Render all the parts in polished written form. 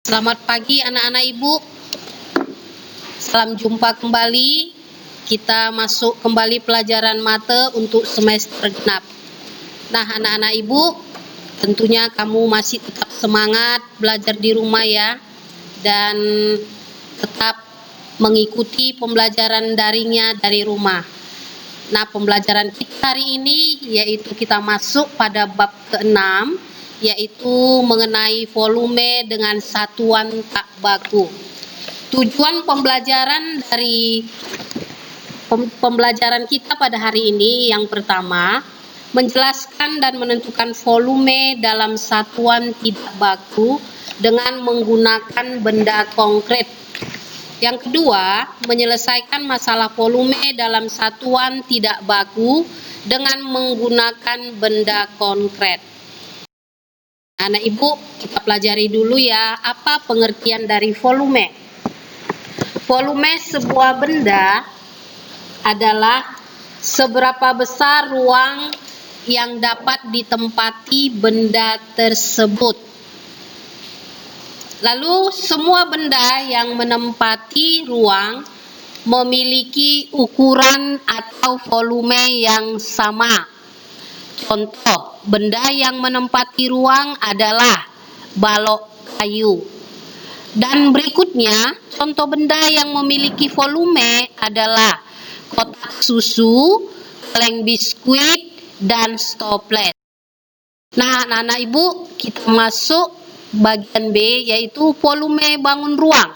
Selamat pagi anak-anak ibu. Salam jumpa kembali. Kita masuk kembali pelajaran mate untuk semester genap. Nah anak-anak ibu, tentunya kamu masih tetap semangat belajar di rumah ya. Dan tetap mengikuti pembelajaran daringnya dari rumah. Nah pembelajaran kita hari ini yaitu kita masuk pada bab ke-6, yaitu mengenai volume dengan satuan tak baku. Tujuan pembelajaran dari pembelajaran kita pada hari ini yang pertama, menjelaskan dan menentukan volume dalam satuan tidak baku dengan menggunakan benda konkret. Yang kedua, menyelesaikan masalah volume dalam satuan tidak baku dengan menggunakan benda konkret. Anak ibu, kita pelajari dulu ya, apa pengertian dari volume. Volume sebuah benda adalah seberapa besar ruang yang dapat ditempati benda tersebut. Lalu semua benda yang menempati ruang memiliki ukuran atau volume yang sama. Contoh, benda yang menempati ruang adalah balok kayu. Dan berikutnya, contoh benda yang memiliki volume adalah kotak susu, kaleng biskuit, dan stoplet. Nah, anak-anak ibu, kita masuk bagian B, yaitu volume bangun ruang.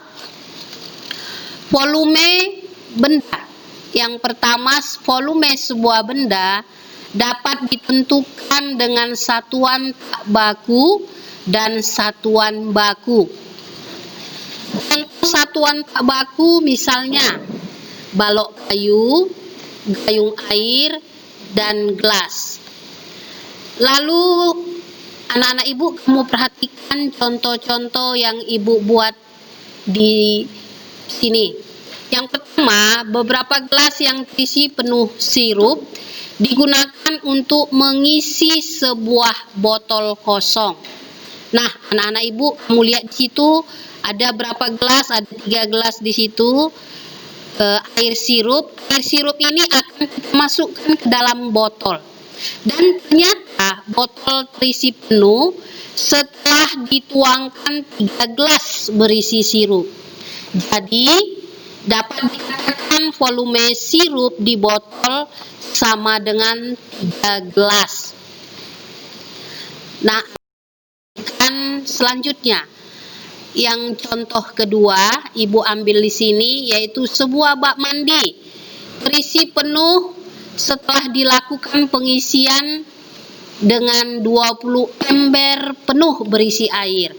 Volume benda. Yang pertama, volume sebuah benda dapat ditentukan dengan satuan tak baku dan satuan baku. Contoh satuan tak baku misalnya balok kayu, gayung air, dan gelas. Lalu anak-anak ibu, kamu perhatikan contoh-contoh yang ibu buat di sini. Yang pertama, beberapa gelas yang terisi penuh sirup digunakan untuk mengisi sebuah botol kosong. Nah, anak-anak ibu, kamu lihat di situ ada berapa gelas? Ada 3 gelas di situ. Air sirup. Air sirup ini akan kita masukkan ke dalam botol. Dan ternyata botol terisi penuh setelah dituangkan 3 gelas berisi sirup. Jadi dapat dikatakan volume sirup di botol sama dengan 3 gelas. Nah, selanjutnya yang contoh kedua ibu ambil di sini, yaitu sebuah bak mandi terisi penuh setelah dilakukan pengisian dengan 20 ember penuh berisi air.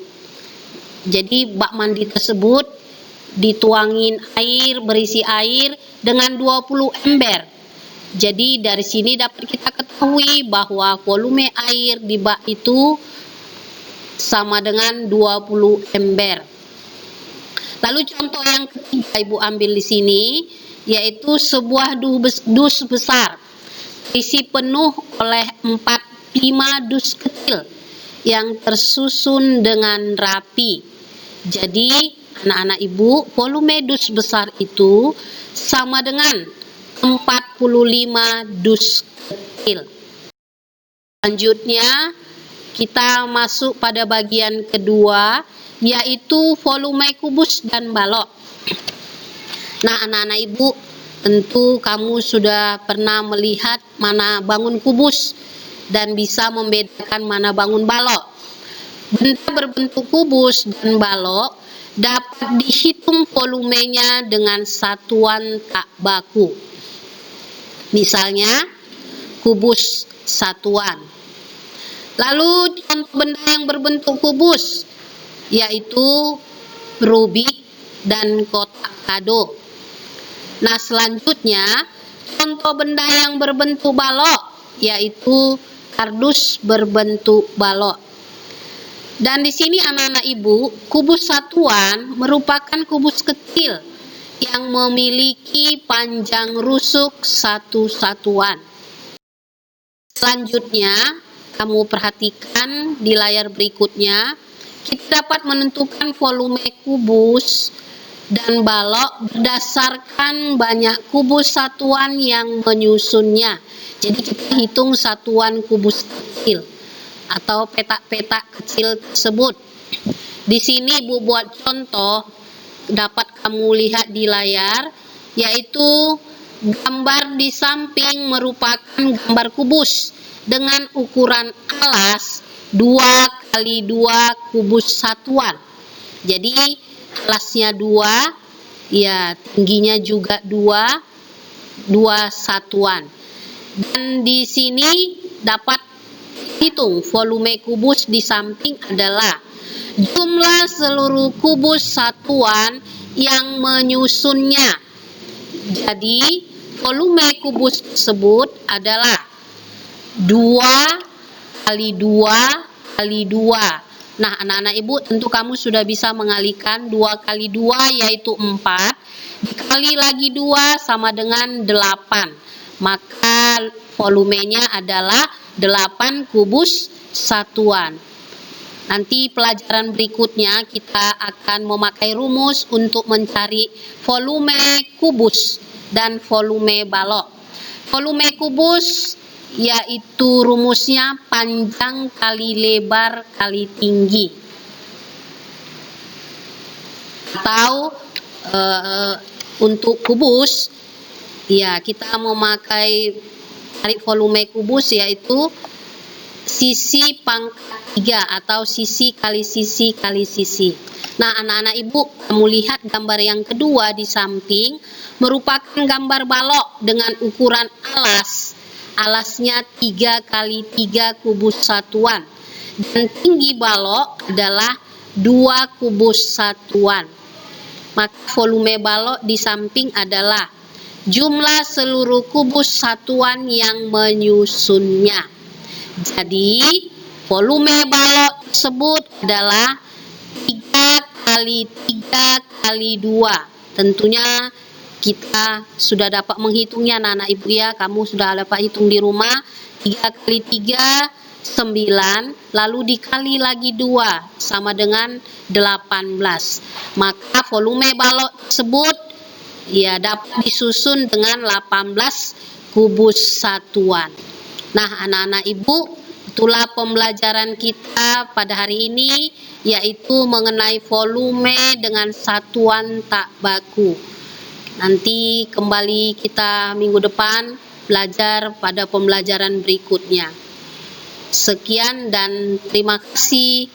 Jadi bak mandi tersebut dituangin air, berisi air dengan 20 ember. Jadi dari sini dapat kita ketahui bahwa volume air di bak itu sama dengan 20 ember. Lalu contoh yang ketiga ibu ambil di sini, yaitu sebuah dus besar terisi penuh oleh 5 dus kecil yang tersusun dengan rapi. Jadi anak-anak ibu, volume dus besar itu sama dengan 45 dus kecil. Selanjutnya kita masuk pada bagian kedua, yaitu volume kubus dan balok. Nah anak-anak ibu, tentu kamu sudah pernah melihat mana bangun kubus dan bisa membedakan mana bangun balok. Benda berbentuk kubus dan balok dapat dihitung volumenya dengan satuan tak baku. Misalnya kubus satuan. Lalu contoh benda yang berbentuk kubus yaitu rubik dan kotak kado. Nah selanjutnya contoh benda yang berbentuk balok yaitu kardus berbentuk balok. Dan di sini anak-anak ibu, kubus satuan merupakan kubus kecil yang memiliki panjang rusuk satu satuan. Selanjutnya kamu perhatikan di layar berikutnya, Kita dapat menentukan volume kubus dan balok berdasarkan banyak kubus satuan yang menyusunnya. Jadi kita hitung satuan kubus kecil atau petak-petak kecil tersebut. Di sini Ibu buat contoh, dapat kamu lihat di layar, yaitu gambar di samping merupakan gambar kubus dengan ukuran alas 2 kali 2 kubus satuan. Jadi alasnya 2, ya tingginya juga 2 satuan. Dan di sini dapat hitung volume kubus di samping adalah jumlah seluruh kubus satuan yang menyusunnya. Jadi volume kubus tersebut adalah 2 kali 2 kali 2. Nah, anak-anak Ibu, tentu kamu sudah bisa mengalihkan 2 kali 2 yaitu 4, dikali lagi 2 sama dengan 8. Maka volumenya adalah 8 kubus satuan. Nanti pelajaran berikutnya kita akan memakai rumus untuk mencari volume kubus dan volume balok. Volume kubus yaitu rumusnya panjang kali lebar kali tinggi. Atau untuk kubus, ya kita memakai cari volume kubus yaitu sisi pangkat 3 atau sisi kali sisi kali sisi. Nah, anak-anak Ibu, kamu lihat gambar yang kedua di samping merupakan gambar balok dengan ukuran alas. Alasnya 3 kali 3 kubus satuan. Dan tinggi balok adalah 2 kubus satuan. Maka volume balok di samping adalah jumlah seluruh kubus satuan yang menyusunnya. Jadi volume balok tersebut adalah 3 kali 3 kali 2. Tentunya kita sudah dapat menghitungnya, anak-anak Ibu ya. Kamu sudah dapat hitung di rumah. 3 kali 3 9, lalu dikali lagi 2 sama dengan 18. Maka volume balok tersebut ya dapat disusun dengan 18 kubus satuan. Nah, anak-anak Ibu, itulah pembelajaran kita pada hari ini, yaitu mengenai volume dengan satuan tak baku. Nanti kembali kita minggu depan belajar pada pembelajaran berikutnya. Sekian dan terima kasih.